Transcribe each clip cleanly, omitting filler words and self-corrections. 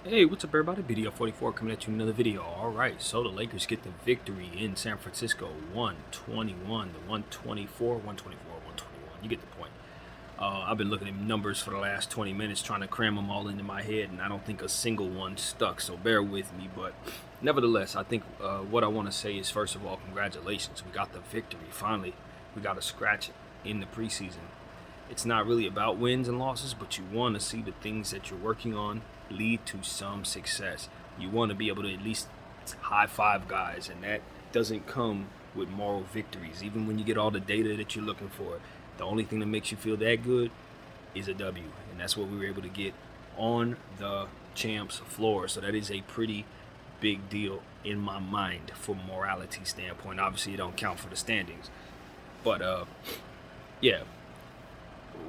Hey, what's up, everybody? BDL 44 coming at you another video. All right, so the Lakers get the victory in San Francisco, 121 to 124, 124, 121. You get the point. I've been looking at numbers for the last 20 minutes, trying to cram them all into my head, and I don't think a single one stuck. So bear with me. But nevertheless, I think what I want to say is, first of all, congratulations. We got the victory. Finally, we got a scratch in the preseason. It's not really about wins and losses, but you want to see the things that you're working on lead to some success. You want to be able to at least high five guys, and that doesn't come with moral victories. Even when you get all the data that you're looking for, the only thing that makes you feel that good is a W, and that's what we were able to get on the champs floor. So that is a pretty big deal in my mind from a morality standpoint. Obviously, it don't count for the standings, but yeah,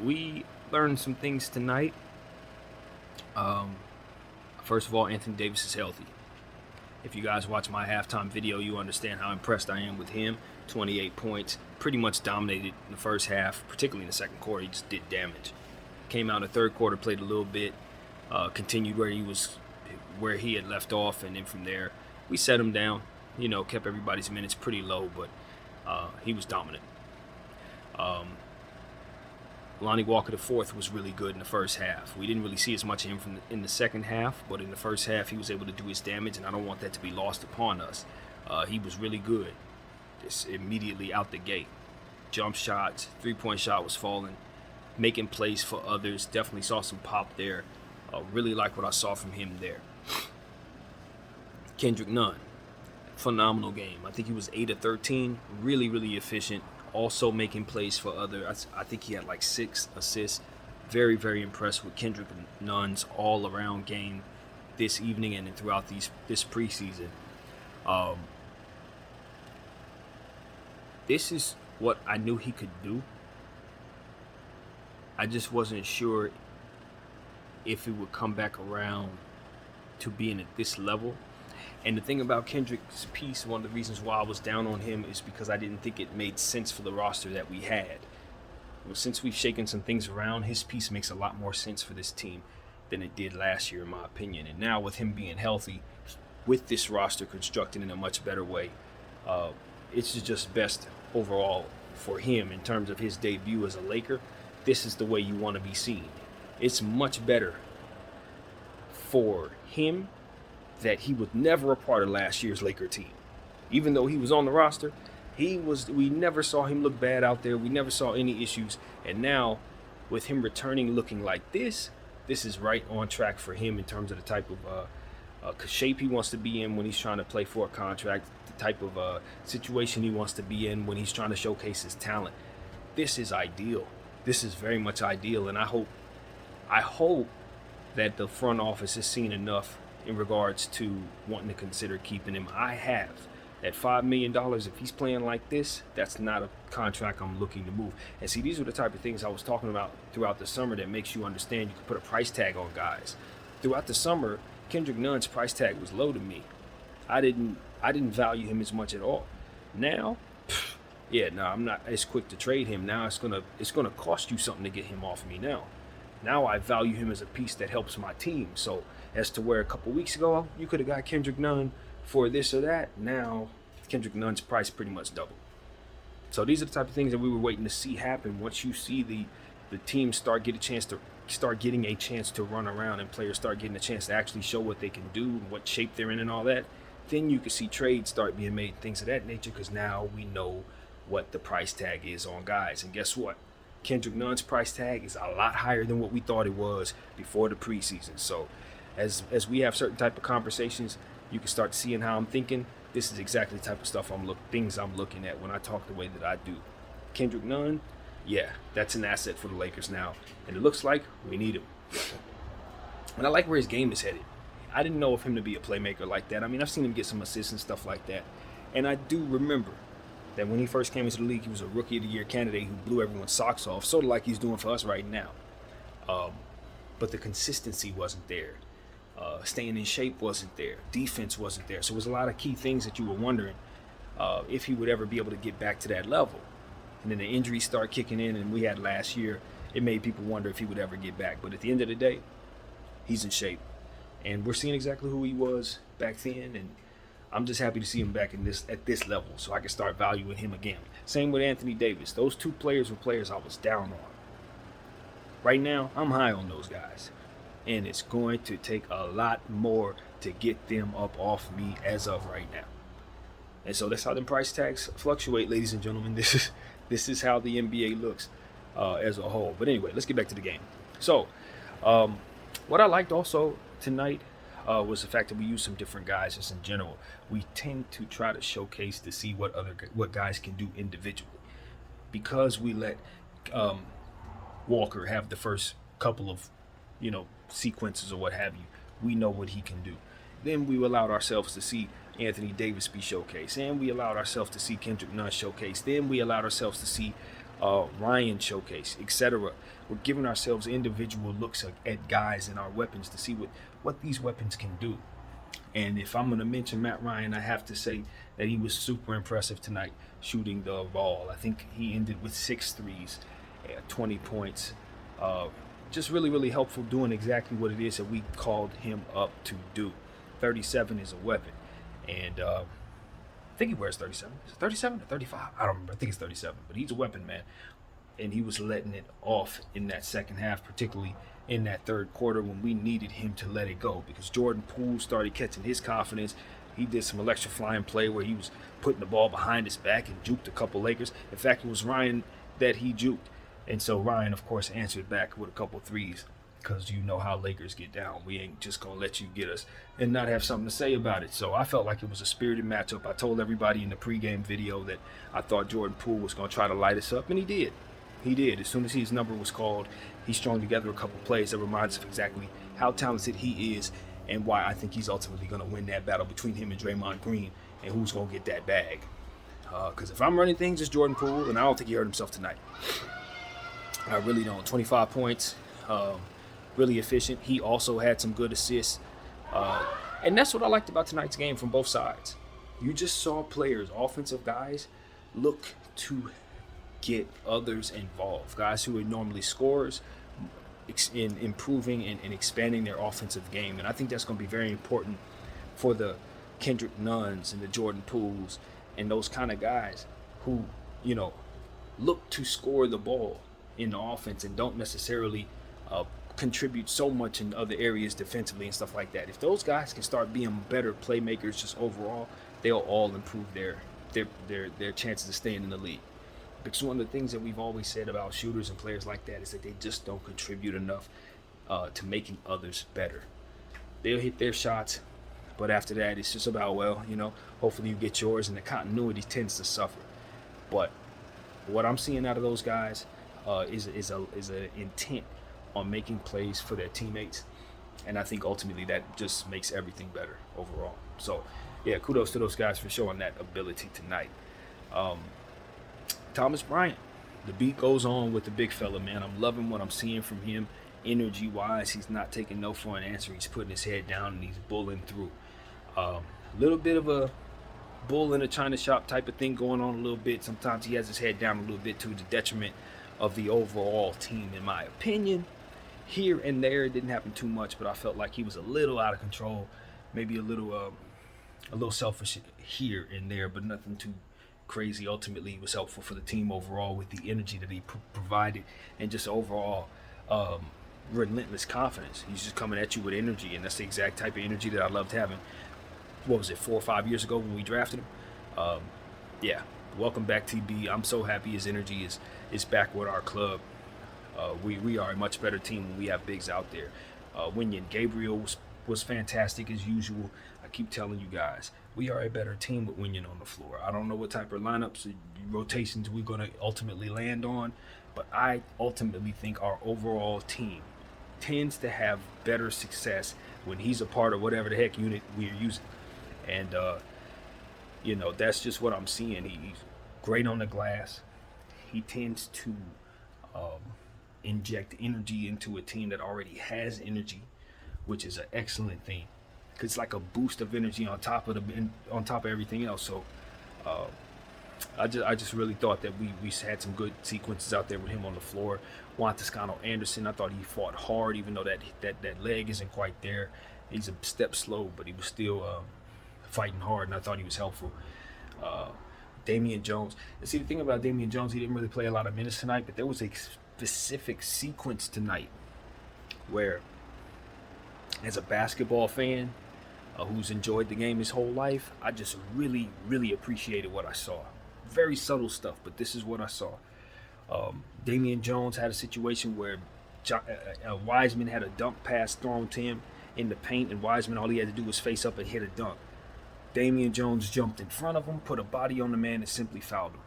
we learned some things tonight. First of all, Anthony Davis is healthy. If you guys watch my halftime video, you understand how impressed I am with him. 28 points, pretty much dominated in the first half, particularly in the second quarter. He just did damage. Came out in the third quarter, played a little bit, continued where he had left off, and then from there we set him down. Kept everybody's minutes pretty low, but he was dominant. Lonnie Walker IV was really good in the first half. We didn't really see as much of him in the second half, but in the first half he was able to do his damage, and I don't want that to be lost upon us. He was really good just immediately out the gate. Jump shots, three-point shot was falling, making plays for others. Definitely saw some pop there. Really like what I saw from him there. Kendrick Nunn, phenomenal game. I think he was 8 of 13, really, really efficient. Also making plays for others. I think he had like 6 assists. Very, very impressed with Kendrick Nunn's all-around game this evening and throughout this preseason. This is what I knew he could do. I just wasn't sure if it would come back around to being at this level. And the thing about Kendrick's piece, one of the reasons why I was down on him is because I didn't think it made sense for the roster that we had. Well, since we've shaken some things around, his piece makes a lot more sense for this team than it did last year, in my opinion. And now with him being healthy, with this roster constructed in a much better way, it's just best overall for him in terms of his debut as a Laker. This is the way you want to be seen. It's much better for him that he was never a part of last year's Laker team. Even though he was on the roster, we never saw him look bad out there. We never saw any issues. And now, with him returning looking like this is right on track for him in terms of the type of shape he wants to be in when he's trying to play for a contract, the type of situation he wants to be in when he's trying to showcase his talent. This is ideal. This is very much ideal, and I hope that the front office has seen enough in regards to wanting to consider keeping him. I have. At $5 million, if he's playing like this, that's not a contract I'm looking to move. And see, these are the type of things I was talking about throughout the summer that makes you understand you can put a price tag on guys. Throughout the summer, Kendrick Nunn's price tag was low to me. I didn't value him as much at all. Now, I'm not as quick to trade him. Now it's gonna cost you something to get him off me now. Now I value him as a piece that helps my team. So as to where a couple weeks ago you could have got Kendrick Nunn for this or that, now Kendrick Nunn's price pretty much doubled. So these are the type of things that we were waiting to see happen. Once you see the team start getting a chance to run around and players start getting a chance to actually show what they can do, what shape they're in and all that, then you can see trades start being made, things of that nature, because now we know what the price tag is on guys. And guess what? Kendrick Nunn's price tag is a lot higher than what we thought it was before the preseason. So as we have certain type of conversations, you can start seeing how I'm thinking. This is exactly the type of stuff things I'm looking at when I talk the way that I do. Kendrick Nunn, yeah, that's an asset for the Lakers now. And it looks like we need him. And I like where his game is headed. I didn't know of him to be a playmaker like that. I mean, I've seen him get some assists and stuff like that. And I do remember that when he first came into the league, he was a Rookie of the Year candidate who blew everyone's socks off, sort of like he's doing for us right now. But the consistency wasn't there. Staying in shape wasn't there. Defense wasn't there. So it was a lot of key things that you were wondering if he would ever be able to get back to that level. And then the injuries start kicking in, and we had last year. It made people wonder if he would ever get back. But at the end of the day, he's in shape. And we're seeing exactly who he was back then, and I'm just happy to see him back at this level, so I can start valuing him again. Same with Anthony Davis. Those two players were players I was down on. Right now, I'm high on those guys, and it's going to take a lot more to get them up off me as of right now. And so that's how the price tags fluctuate, ladies and gentlemen. This is how the NBA looks as a whole. But anyway, let's get back to the game. So, what I liked also tonight was the fact that we used some different guys just in general. We tend to try to showcase to see what guys can do individually, because we let Walker have the first couple of sequences or what have you. We know what he can do. Then we allowed ourselves to see Anthony Davis be showcased, and we allowed ourselves to see Kendrick Nunn showcased. Then we allowed ourselves to see Ryan showcase, etc. We're giving ourselves individual looks at guys and our weapons to see what these weapons can do. And if I'm going to mention Matt Ryan, I have to say that he was super impressive tonight shooting the ball. I think he ended with 6 threes, 20 points. Just really, really helpful, doing exactly what it is that we called him up to do. 37 is a weapon. And I think he wears 37. Is it 37 or 35? I don't remember. I think it's 37. But he's a weapon, man. And he was letting it off in that second half, particularly in that third quarter when we needed him to let it go, because Jordan Poole started catching his confidence. He did some electrifying play where he was putting the ball behind his back and juked a couple Lakers. In fact, it was Ryan that he juked. And so Ryan, of course, answered back with a couple threes, because you know how Lakers get down. We ain't just going to let you get us and not have something to say about it. So I felt like it was a spirited matchup. I told everybody in the pregame video that I thought Jordan Poole was going to try to light us up, and he did. He did. As soon as his number was called, he strung together a couple plays that reminds us of exactly how talented he is and why I think he's ultimately going to win that battle between him and Draymond Green and who's going to get that bag. Because if I'm running things, it's Jordan Poole, and I don't think he hurt himself tonight. I really don't. 25 points, really efficient. He also had some good assists. And that's what I liked about tonight's game from both sides. You just saw players, offensive guys, look to get others involved. Guys who are normally scorers in improving and expanding their offensive game. And I think that's going to be very important for the Kendrick Nunns and the Jordan Pooles and those kind of guys who, look to score the ball in the offense and don't necessarily contribute so much in other areas defensively and stuff like that. If those guys can start being better playmakers just overall, they'll all improve their chances of staying in the league. Because one of the things that we've always said about shooters and players like that is that they just don't contribute enough to making others better. They'll hit their shots, but after that, it's just about, hopefully you get yours, and the continuity tends to suffer. But what I'm seeing out of those guys is an intent on making plays for their teammates, and I think ultimately that just makes everything better overall. So, yeah, kudos to those guys for showing that ability tonight. Thomas Bryant, the beat goes on with the big fella, man. I'm loving what I'm seeing from him energy-wise. He's not taking no for an answer. He's putting his head down and he's bulling through. Little bit of a bull in a china shop type of thing going on a little bit. Sometimes he has his head down a little bit to the detriment of the overall team, in my opinion. Here and there, it didn't happen too much, but I felt like he was a little out of control, maybe a little selfish here and there, but nothing too crazy. Ultimately, it was helpful for the team overall with the energy that he provided and just overall relentless confidence. He's just coming at you with energy, and that's the exact type of energy that I loved having. What was it, 4 or 5 years ago when we drafted him? Yeah, welcome back, TB. I'm so happy his energy is back with our club. We are a much better team when we have bigs out there. Wenyen Gabriel was fantastic as usual. I keep telling you guys, we are a better team with Wenyen on the floor. I don't know what type of lineups, rotations we're going to ultimately land on, but I ultimately think our overall team tends to have better success when he's a part of whatever the heck unit we're using. And, that's just what I'm seeing. He's great on the glass. He tends to inject energy into a team that already has energy, which is an excellent thing. It's like a boost of energy on top of everything else. So I just really thought that we had some good sequences out there with him on the floor. Juan Toscano Anderson, I thought he fought hard, even though that leg isn't quite there. He's a step slow, but he was still fighting hard, and I thought he was helpful. Uh, Damian Jones. And see, the thing about Damian Jones, he didn't really play a lot of minutes tonight, but there was a specific sequence tonight where, as a basketball fan who's enjoyed the game his whole life, I just really, really appreciated what I saw. Very subtle stuff, but this is what I saw. Damian Jones had a situation where Wiseman had a dunk pass thrown to him in the paint, and Wiseman, all he had to do was face up and hit a dunk. Damian Jones jumped in front of him, put a body on the man, and simply fouled him.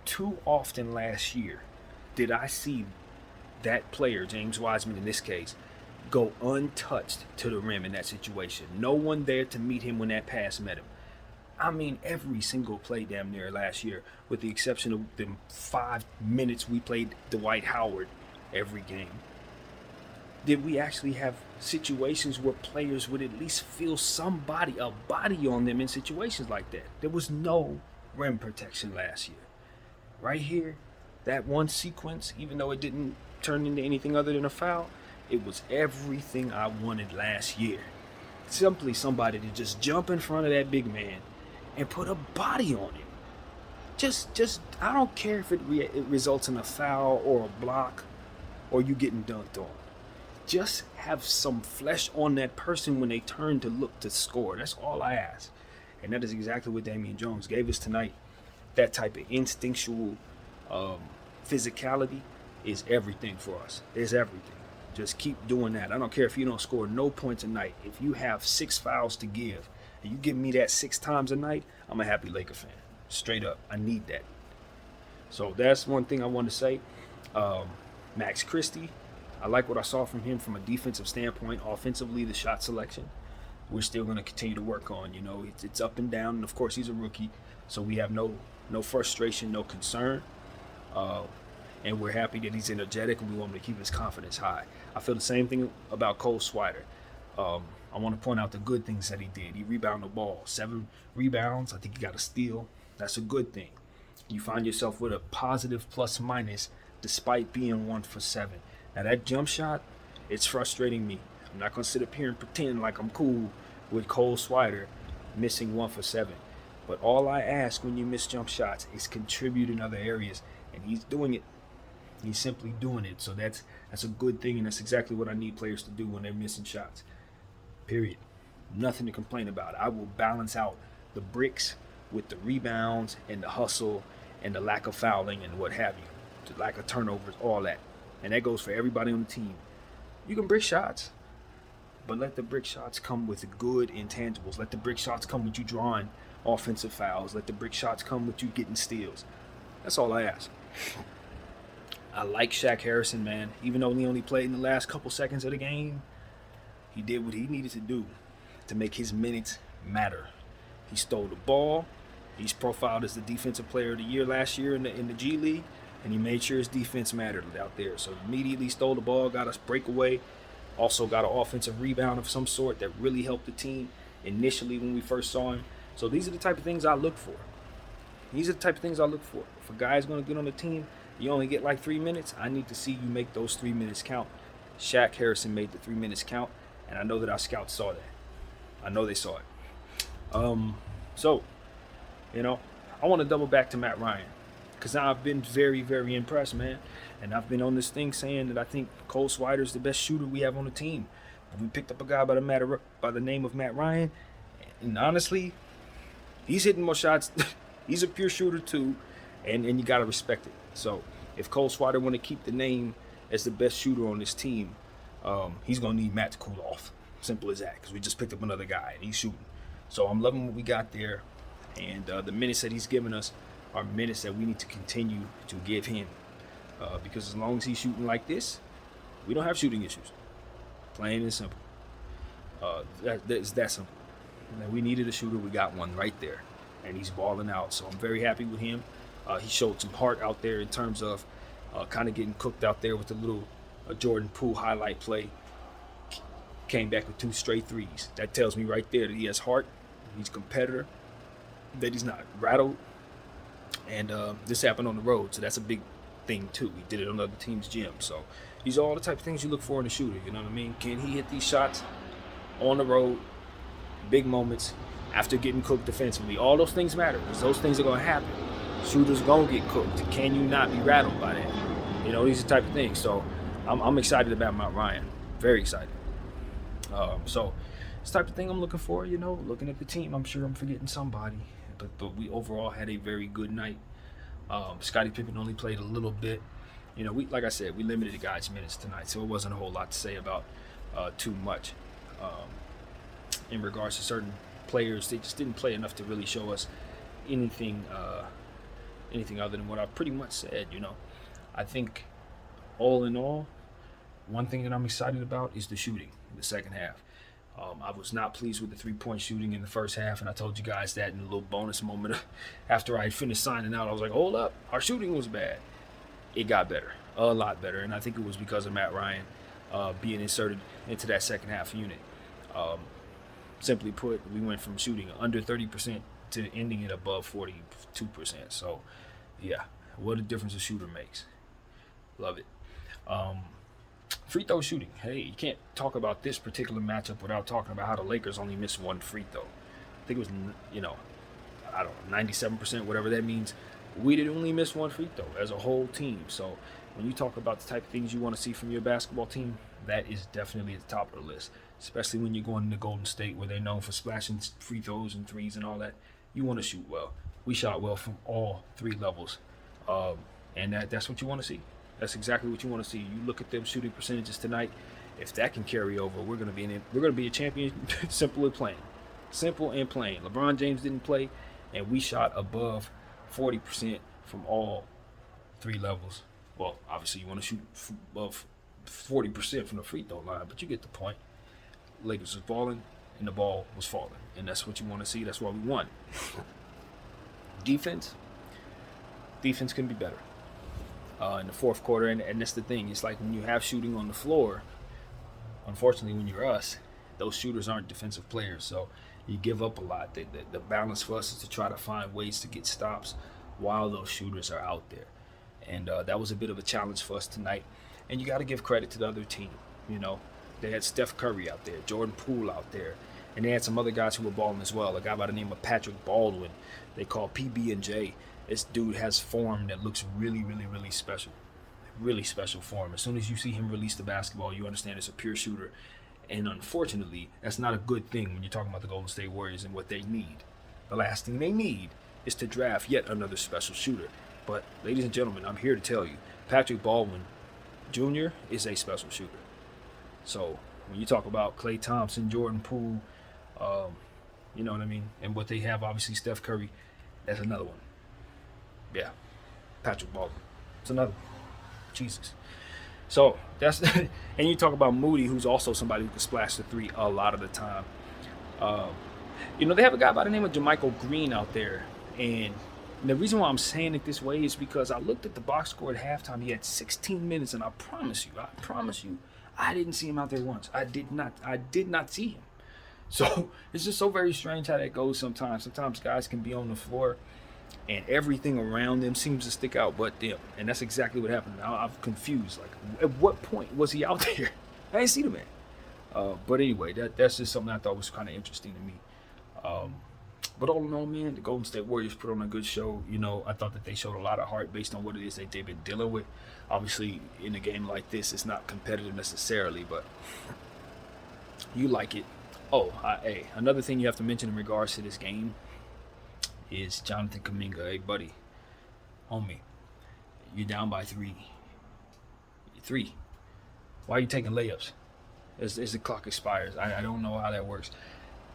Too often last year did I see that player, James Wiseman in this case, go untouched to the rim in that situation. No one there to meet him when that pass met him. I mean, every single play damn near last year, with the exception of the 5 minutes we played Dwight Howard every game, did we actually have situations where players would at least feel a body on them in situations like that. There was no rim protection last year. Right here, that one sequence, even though it didn't turn into anything other than a foul, it was everything I wanted last year. Simply somebody to just jump in front of that big man and put a body on him. Just I don't care if it results in a foul or a block or you getting dunked on. Just have some flesh on that person when they turn to look to score. That's all I ask. And that is exactly what Damian Jones gave us tonight. That type of instinctual physicality is everything for us. It's everything. Just keep doing that. I don't care if you don't score no points a night. If you have 6 fouls to give and you give me that 6 times a night, I'm a happy Laker fan. Straight up. I need that. So that's one thing I want to say. Max Christie, I like what I saw from him from a defensive standpoint. Offensively, the shot selection, we're still going to continue to work on. You know, it's up and down, and of course he's a rookie, so we have no frustration, no concern, and we're happy that he's energetic, and we want him to keep his confidence high. I feel the same thing about Cole Swider. I want to point out the good things that he did. He rebounded the ball, 7 rebounds. I think he got a steal. That's a good thing. You find yourself with a positive plus minus despite being 1 for 7. Now that jump shot, it's frustrating me. I'm not going to sit up here and pretend like I'm cool with Cole Swider missing 1 for 7. But all I ask when you miss jump shots is contribute in other areas. And he's doing it. He's simply doing it. So that's a good thing, and that's exactly what I need players to do when they're missing shots. Period. Nothing to complain about. I will balance out the bricks with the rebounds and the hustle and the lack of fouling and what have you. The lack of turnovers, all that. And that goes for everybody on the team. You can brick shots, but let the brick shots come with good intangibles. Let the brick shots come with you drawing offensive fouls. Let the brick shots come with you getting steals. That's all I ask. I like Shaq Harrison, man. Even though he only played in the last couple seconds of the game, he did what he needed to do to make his minutes matter. He stole the ball. He's profiled as the defensive player of the year last year in the G League, and he made sure his defense mattered out there. So immediately stole the ball, got us breakaway, also got an offensive rebound of some sort that really helped the team initially when we first saw him. So these are the type of things I look for. These are the type of things I look for. If a guy's going to get on the team, you only get like 3 minutes, I need to see you make those 3 minutes count. Shaq Harrison made the 3 minutes count, and I know that our scouts saw that. I know they saw it. So, you know, I want to double back to Matt Ryan, because now I've been very, very impressed, man. And I've been on this thing saying that I think Cole Swider is the best shooter we have on the team. We picked up a guy by the name of Matt Ryan, and honestly, he's hitting more shots. He's a pure shooter too, and you got to respect it. So if Cole Swider want to keep the name as the best shooter on this team, he's going to need Matt to cool off. Simple as that, because we just picked up another guy, and he's shooting. So I'm loving what we got there, and the minutes that he's given us are minutes that we need to continue to give him, because as long as he's shooting like this, we don't have shooting issues. Plain and simple. It's that simple. We needed a shooter. We got one right there, and he's balling out. So I'm very happy with him. He showed some heart out there in terms of kind of getting cooked out there with the little Jordan Poole highlight play. Came back with 2 straight threes. That tells me right there that he has heart. He's a competitor. That he's not rattled. And this happened on the road, so that's a big thing too. He did it on other team's gym. So These are all the type of things you look for in a shooter. You know what I mean? Can he hit these shots on the road, big moments, after getting cooked defensively? All those things matter because those things are going to happen. Shooters going to get cooked. Can you not be rattled by that? You know, these are the type of things. So I'm excited about Matt Ryan. Very excited. So it's the type of thing I'm looking for, you know, looking at the team. I'm sure I'm forgetting somebody. But we overall had a very good night. Scottie Pippen only played a little bit. You know, like I said, we limited the guys' minutes tonight, so it wasn't a whole lot to say about too much. In regards to certain players, they just didn't play enough to really show us anything other than what I pretty much said, you know. I think all in all, one thing that I'm excited about is the shooting in the second half. I was not pleased with the three-point shooting in the first half, and I told you guys that in a little bonus moment after I had finished signing out. I was like, hold up, our shooting was bad. It got better, a lot better, and I think it was because of Matt Ryan being inserted into that second half unit. Simply put, we went from shooting under 30% to ending it above 42%. So, yeah, what a difference a shooter makes. Love it. Free throw shooting. Hey, you can't talk about this particular matchup without talking about how the Lakers only missed one free throw. I think it was, you know, I don't know, 97%, whatever that means. We didn't only miss one free throw as a whole team. So when you talk about the type of things you want to see from your basketball team, that is definitely at the top of the list, especially when you're going into Golden State where they're known for splashing free throws and threes and all that. You want to shoot well. We shot well from all three levels, and that's what you want to see. That's exactly what you want to see. You look at them shooting percentages tonight. If that can carry over, we're going to be a champion. Simple and plain. Simple and plain. LeBron James didn't play, and we shot above 40% from all three levels. Well, obviously you want to shoot above 40% from the free throw line, but you get the point. Lakers was balling, and the ball was falling, and that's what you want to see. That's why we won. Defense can be better in the fourth quarter, and that's the thing. It's like when you have shooting on the floor, unfortunately, when you're us, those shooters aren't defensive players, so you give up a lot. The balance for us is to try to find ways to get stops while those shooters are out there, and that was a bit of a challenge for us tonight. And you got to give credit to the other team. You know, they had Steph Curry out there, Jordan Poole out there, and they had some other guys who were balling as well. A guy by the name of Patrick Baldwin, they call PB&J. This dude has form that looks really, really, really special. Really special form. As soon as you see him release the basketball, you understand it's a pure shooter. And unfortunately, that's not a good thing when you're talking about the Golden State Warriors and what they need. The last thing they need is to draft yet another special shooter. But, ladies and gentlemen, I'm here to tell you, Patrick Baldwin Jr. is a special shooter. So, when you talk about Klay Thompson, Jordan Poole, you know what I mean? And what they have, obviously, Steph Curry, that's another one. Yeah, Patrick Baldwin. It's another one. Jesus. So, that's and you talk about Moody, who's also somebody who can splash the three a lot of the time. You know, they have a guy by the name of JaMychal Green out there. And the reason why I'm saying it this way is because I looked at the box score at halftime. He had 16 minutes, and I promise you, I didn't see him out there once. I did not see him. So it's just so very strange how that goes sometimes. Sometimes guys can be on the floor and everything around them seems to stick out but them. And that's exactly what happened. Now I'm confused. Like, at what point was he out there? I didn't see the man. But anyway, that's just something I thought was kind of interesting to me. But all in all, man, the Golden State Warriors put on a good show. You know, I thought that they showed a lot of heart based on what it is that they've been dealing with. Obviously, in a game like this, it's not competitive necessarily, but you like it. Oh, hey, another thing you have to mention in regards to this game is Jonathan Kuminga. Hey, buddy, homie, you're down by three. Why are you taking layups as the clock expires? I don't know how that works.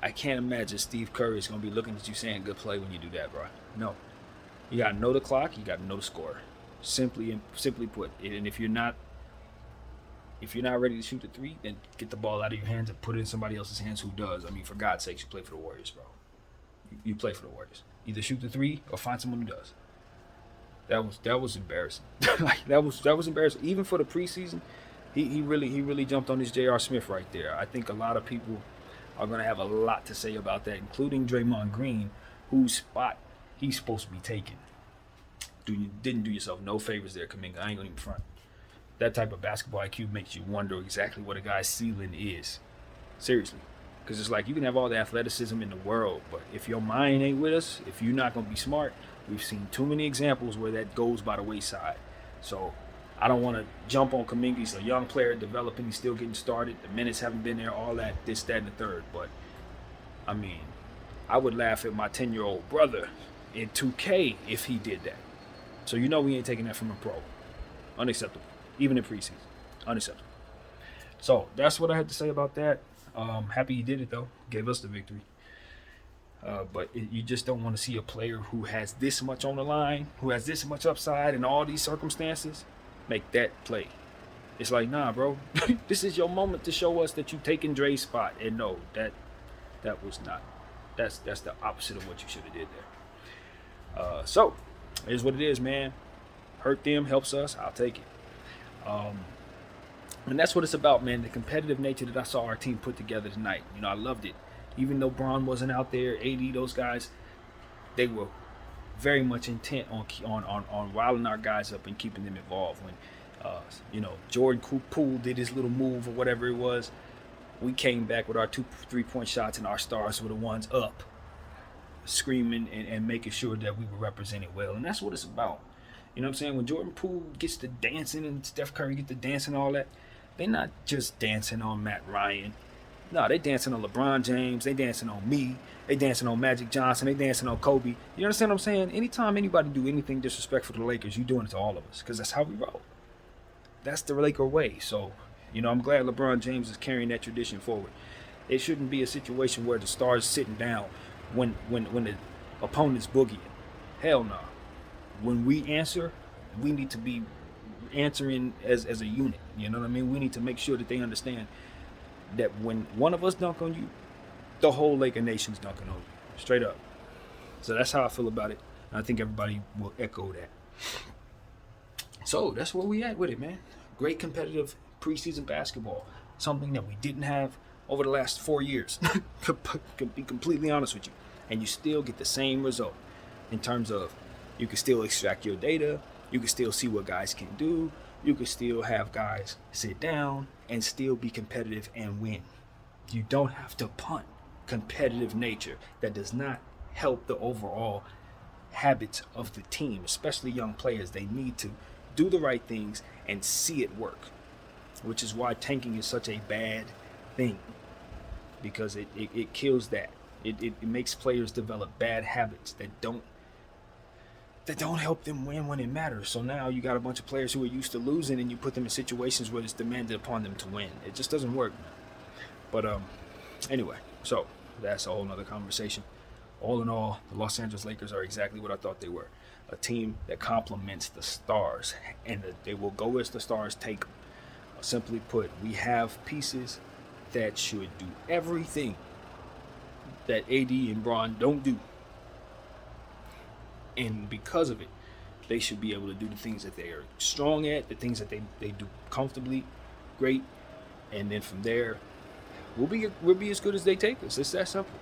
I can't imagine Steve Curry is going to be looking at you saying good play when you do that, bro. No. You got to know the clock. You got to know the score. Simply put. And if you're not ready to shoot the three, then get the ball out of your hands and put it in somebody else's hands who does. I mean, for God's sakes, you play for the Warriors, bro. You play for the Warriors. Either shoot the three or find someone who does. That was embarrassing. Like that was embarrassing. Even for the preseason, he really jumped on this J.R. Smith right there. I think a lot of people are going to have a lot to say about that, including Draymond Green, whose spot he's supposed to be taking. Didn't do yourself no favors there, Kuminga. I ain't going to even front. That type of basketball IQ makes you wonder exactly what a guy's ceiling is. Seriously. Because it's like you can have all the athleticism in the world, but if your mind ain't with us, if you're not going to be smart, we've seen too many examples where that goes by the wayside. So I don't want to jump on Kuminga. He's a young player developing. He's still getting started. The minutes haven't been there, all that, this, that, and the third. But, I mean, I would laugh at my 10-year-old brother in 2K if he did that. So you know we ain't taking that from a pro. Unacceptable. Even in preseason. Unacceptable. So that's what I had to say about that. Happy he did it, though. Gave us the victory. But you just don't want to see a player who has this much on the line, who has this much upside in all these circumstances, make that play. It's like, nah, bro. This is your moment to show us that you taking Dre's spot. And no, that was not. That's the opposite of what you should have did there. So, it is what it is, man. Hurt them, helps us. I'll take it. And that's what it's about, man. The competitive nature that I saw our team put together tonight. You know, I loved it. Even though Braun wasn't out there, AD, those guys, they were very much intent on riling our guys up and keeping them involved. When, Jordan Poole did his little move or whatever it was, we came back with our 2 3-point shots, and our stars were the ones up, screaming and making sure that we were represented well. And that's what it's about. You know what I'm saying? When Jordan Poole gets to dancing and Steph Curry gets to dancing and all that, they're not just dancing on Matt Ryan. No, they dancing on LeBron James. They dancing on me. They dancing on Magic Johnson. They dancing on Kobe. You understand what I'm saying? Anytime anybody do anything disrespectful to the Lakers, you doing it to all of us, because that's how we roll. That's the Laker way. So, I'm glad LeBron James is carrying that tradition forward. It shouldn't be a situation where the stars sitting down when the opponent's boogieing. Hell no. When we answer, we need to be answering as a unit. You know what I mean? We need to make sure that they understand that when one of us dunk on you, the whole Laker Nation's dunking on you. Straight up. So that's how I feel about it. And I think everybody will echo that. So that's where we at with it, man. Great competitive preseason basketball. Something that we didn't have over the last 4 years. To be completely honest with you. And you still get the same result in terms of you can still extract your data. You can still see what guys can do. You can still have guys sit down and still be competitive and win. You don't have to punt competitive nature. That does not help the overall habits of the team, especially young players. They need to do the right things and see it work, which is why tanking is such a bad thing, because it kills that. It makes players develop bad habits that don't help them win when it matters. So now you got a bunch of players who are used to losing, and you put them in situations where it's demanded upon them to win. It just doesn't work, man. But anyway, so that's a whole nother conversation. All in all, the Los Angeles Lakers are exactly what I thought they were. A team that complements the stars, and that they will go as the stars take them. Simply put, we have pieces that should do everything that AD and Braun don't do. And because of it, they should be able to do the things that they are strong at, the things that they do comfortably, great. And then from there, we'll be as good as they take us. It's that simple.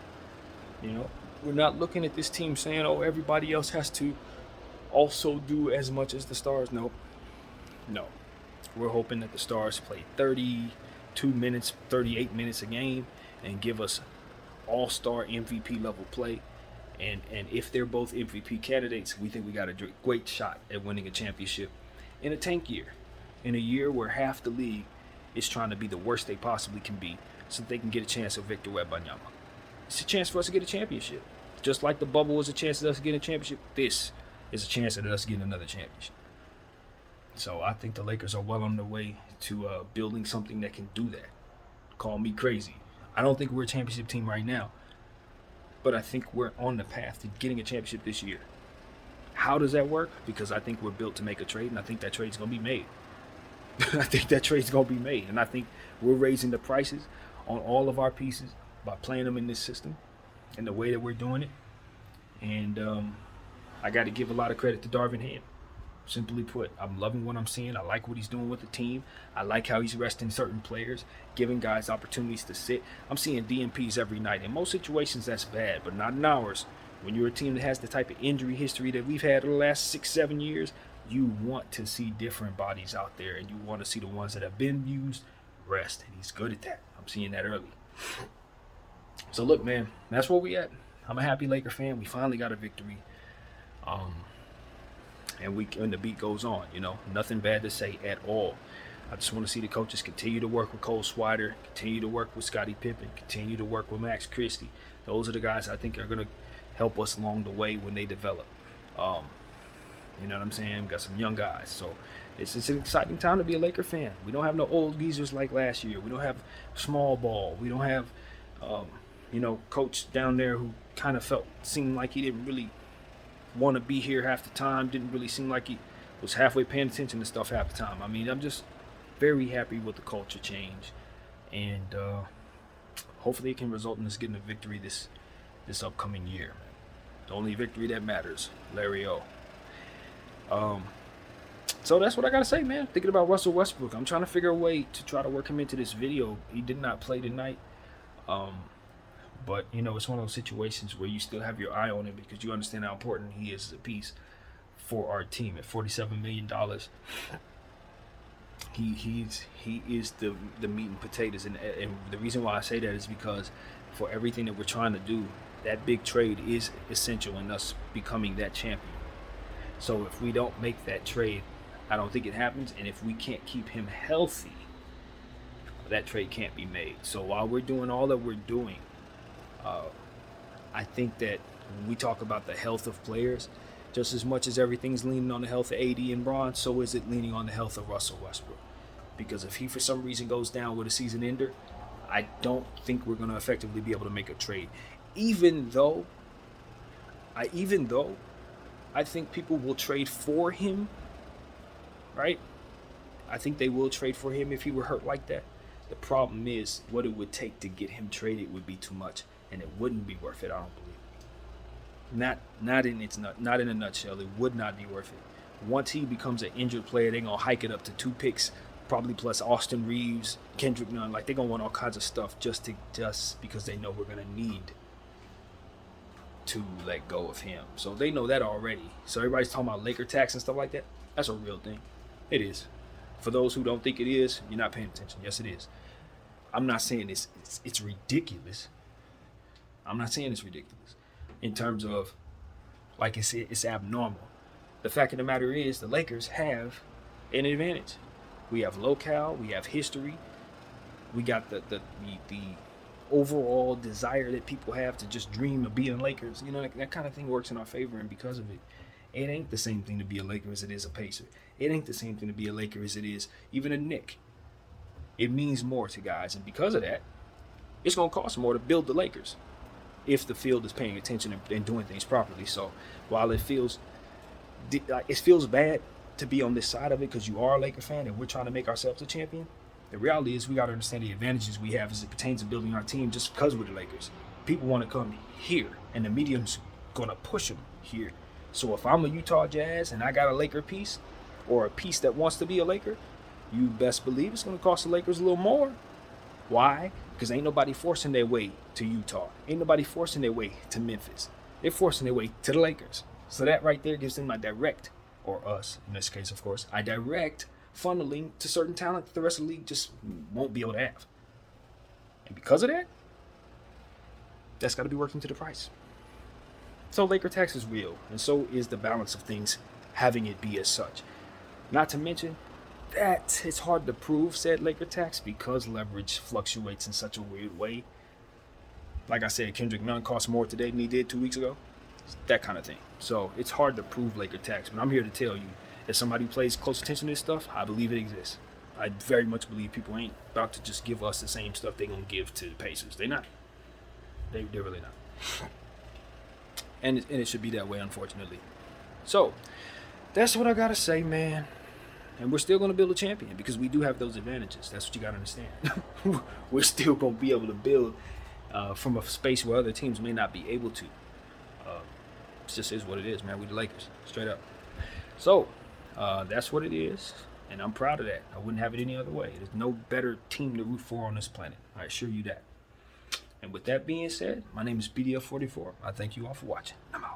We're not looking at this team saying, oh, everybody else has to also do as much as the stars. No. We're hoping that the stars play 32 minutes, 38 minutes a game and give us all-star MVP level play. And if they're both MVP candidates, we think we got a great shot at winning a championship in a tank year. In a year where half the league is trying to be the worst they possibly can be so that they can get a chance of Victor Wembanyama. It's a chance for us to get a championship. Just like the bubble was a chance of us getting a championship, this is a chance at us getting another championship. So I think the Lakers are well on their way to building something that can do that. Call me crazy. I don't think we're a championship team right now, but I think we're on the path to getting a championship this year. How does that work? Because I think we're built to make a trade, and I think that trade's going to be made. And I think we're raising the prices on all of our pieces by playing them in this system and the way that we're doing it. And I got to give a lot of credit to Darvin Ham. Simply put, I'm loving what I'm seeing. I like what he's doing with the team. I like how he's resting certain players, giving guys opportunities to sit. I'm seeing DNPs every night. In most situations, that's bad, but not in ours. When you're a team that has the type of injury history that we've had in the last 6-7 years, you want to see different bodies out there, and you want to see the ones that have been used rest, and he's good at that. I'm seeing that early. So look, man, that's where we at. I'm a happy Laker fan. We finally got a victory. And the beat goes on, nothing bad to say at all. I just want to see the coaches continue to work with Cole Swider, continue to work with Scottie Pippen, continue to work with Max Christie. Those are the guys I think are going to help us along the way when they develop. You know what I'm saying? We got some young guys. So it's an exciting time to be a Laker fan. We don't have no old geezers like last year. We don't have small ball. We don't have, coach down there who kind of seemed like he didn't really want to be here half the time. Didn't really seem like he was halfway paying attention to stuff half the time. I mean, I'm just very happy with the culture change. And hopefully it can result in us getting a victory this upcoming year. The only victory that matters, Larry O. So that's what I gotta say, man. Thinking about Russell Westbrook, I'm trying to figure a way to try to work him into this video. He did not play tonight, but it's one of those situations where you still have your eye on him because you understand how important he is as a piece for our team. At $47 million, he is the meat and potatoes, and the reason why I say that is because for everything that we're trying to do, that big trade is essential in us becoming that champion. So if we don't make that trade, I don't think it happens. And if we can't keep him healthy, that trade can't be made. So while we're doing all that we're doing, I think that when we talk about the health of players, just as much as everything's leaning on the health of AD and Bron, so is it leaning on the health of Russell Westbrook. Because if he for some reason goes down with a season ender, I don't think we're going to effectively be able to make a trade. Even though I think people will trade for him, right? I think they will trade for him if he were hurt like that. The problem is what it would take to get him traded would be too much, and it wouldn't be worth it, I don't believe. Not in a nutshell, it would not be worth it. Once he becomes an injured player, they're going to hike it up to 2 picks, probably plus Austin Reeves, Kendrick Nunn. Like, they're going to want all kinds of stuff just because they know we're going to need to let go of him. So they know that already. So everybody's talking about Laker tax and stuff like that. That's a real thing. It is. For those who don't think it is, you're not paying attention. Yes, it is. I'm not saying it's ridiculous. I'm not saying it's ridiculous in terms of like it's abnormal. The fact of the matter is the Lakers have an advantage. We have locale, we have history, we got the overall desire that people have to just dream of being Lakers. That kind of thing works in our favor, and because of it, it ain't the same thing to be a Laker as it is a Pacer. It ain't the same thing to be a Laker as it is even a Knick. It means more to guys, and because of that, it's going to cost more to build the Lakers if the field is paying attention and doing things properly. So while it feels bad to be on this side of it because you are a Laker fan and we're trying to make ourselves a champion, the reality is we got to understand the advantages we have as it pertains to building our team just because we're the Lakers. People want to come here, and the medium's going to push them here. So if I'm a Utah Jazz and I got a Laker piece or a piece that wants to be a Laker, you best believe it's going to cost the Lakers a little more. Why? Because ain't nobody forcing their way to Utah. Ain't nobody forcing their way to Memphis. They're forcing their way to the Lakers. So that right there gives them a direct, or us in this case, of course, a direct funneling to certain talent that the rest of the league just won't be able to have. And because of that, that's got to be working to the price. So Laker tax is real, and so is the balance of things having it be as such. Not to mention that it's hard to prove said Laker tax because leverage fluctuates in such a weird way. Like I said, Kendrick Nunn costs more today than he did 2 weeks ago. That kind of thing. So it's hard to prove Laker tax, but I'm here to tell you, if somebody pays close attention to this stuff, I believe it exists. I very much believe people ain't about to just give us the same stuff they're going to give to the Pacers. They're not. They're really not. And it should be that way, unfortunately. So, that's what I got to say, man. And we're still going to build a champion because we do have those advantages. That's what you got to understand. We're still going to be able to build from a space where other teams may not be able to. It just is what it is, man. We the Lakers, straight up. So, that's what it is, and I'm proud of that. I wouldn't have it any other way. There's no better team to root for on this planet. I assure you that. And with that being said, my name is BDF44. I thank you all for watching. I'm out.